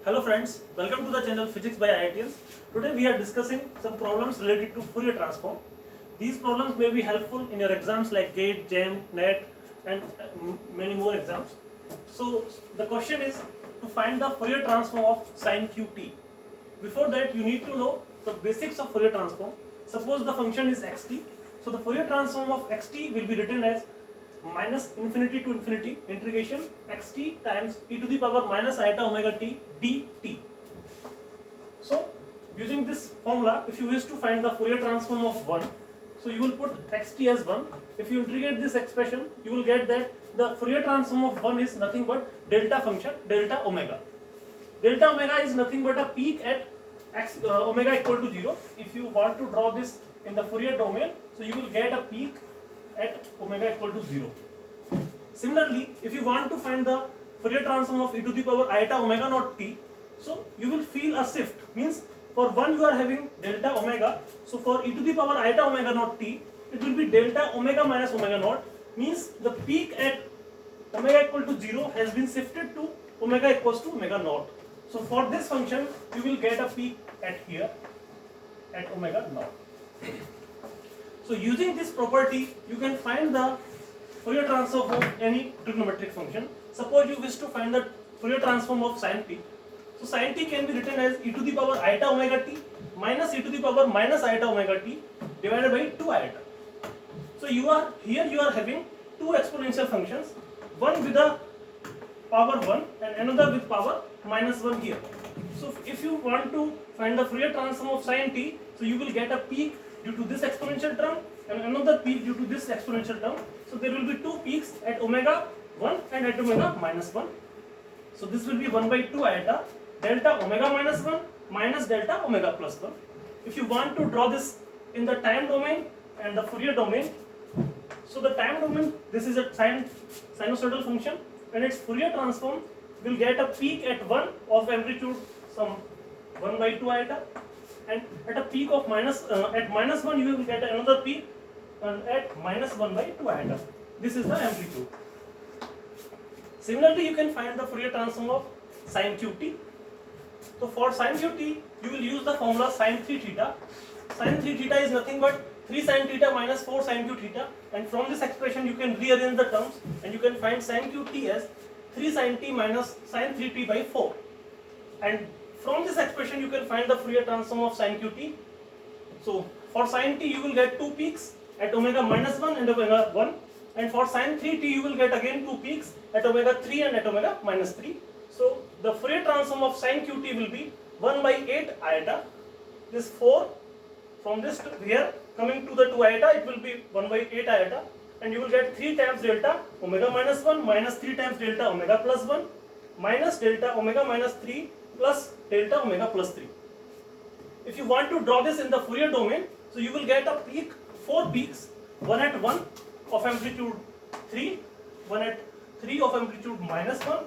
Hello friends, welcome to the channel Physics by IITians. Today we are discussing some problems related to Fourier transform. These problems may be helpful in your exams like GATE, JAM, NET and many more exams. So the question is to find the Fourier transform of sin qt. Before that you need to know the basics of Fourier transform. Suppose the function is xt. So the Fourier transform of xt will be written as minus infinity to infinity integration xt times e to the power minus iota omega t dt. So using this formula, if you wish to find the Fourier transform of 1, so you will put xt as 1. If you integrate this expression, you will get that the Fourier transform of 1 is nothing but delta function, delta omega. Delta omega is nothing but a peak at omega equal to 0. If you want to draw this in the Fourier domain, so you will get a peak at omega equal to 0. Similarly, if you want to find the Fourier transform of e to the power iota omega naught t, so you will feel a shift. Means for 1 you are having delta omega, so for e to the power iota omega naught t, it will be delta omega minus omega naught. Means the peak at omega equal to 0 has been shifted to omega equals to omega naught. So for this function, you will get a peak at here at omega naught. So using this property, you can find the Fourier transform of any trigonometric function. Suppose you wish to find the Fourier transform of sin t. So sin t can be written as e to the power iota omega t minus e to the power minus iota omega t divided by 2 iota. So you are having two exponential functions, one with the power 1 and another with power minus 1 here. So if you want to find the Fourier transform of sin t, so you will get a peak due to this exponential term and another peak due to this exponential term. So there will be two peaks at omega 1 and at omega minus 1. So this will be 1 by 2 iota delta omega minus 1 minus delta omega plus 1. If you want to draw this in the time domain and the Fourier domain, so the time domain, this is a sinusoidal function and its Fourier transform will get a peak at 1 of amplitude some 1 by 2 iota, and at a peak of at minus 1 you will get another peak and at minus 1 by 2 iota. This is the amplitude. Similarly, you can find the Fourier transform of sin qt. So for sin qt, you will use the formula sin 3 theta. Sin 3 theta is nothing but 3 sin theta minus 4 sin q theta, and from this expression you can rearrange the terms and you can find sin qt as 3 sin t minus sin 3t by 4. And from this expression you can find the Fourier transform of sin qt. So for sin t you will get two peaks at omega minus 1 and omega 1, and for sin 3t you will get again two peaks at omega 3 and at omega minus 3. So the Fourier transform of sin qt will be 1 by 8 iota. This 4 from this to here coming to the 2 iota, it will be 1 by 8 iota, and you will get 3 times delta omega minus 1 minus 3 times delta omega plus 1 minus delta omega minus 3 plus delta omega plus 3. If you want to draw this in the Fourier domain, so you will get a peak, 4 peaks, one at 1 of amplitude 3, one at 3 of amplitude minus 1,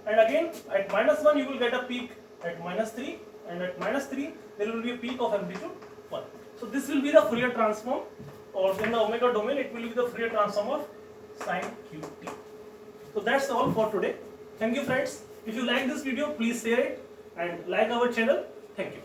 and again at minus 1 you will get a peak at minus 3, and at minus 3 there will be a peak of amplitude 1. So this will be the Fourier transform, or in the omega domain it will be the Fourier transform of sin qt. So that's all for today. Thank you friends. If you like this video, please share it and like our channel. Thank you.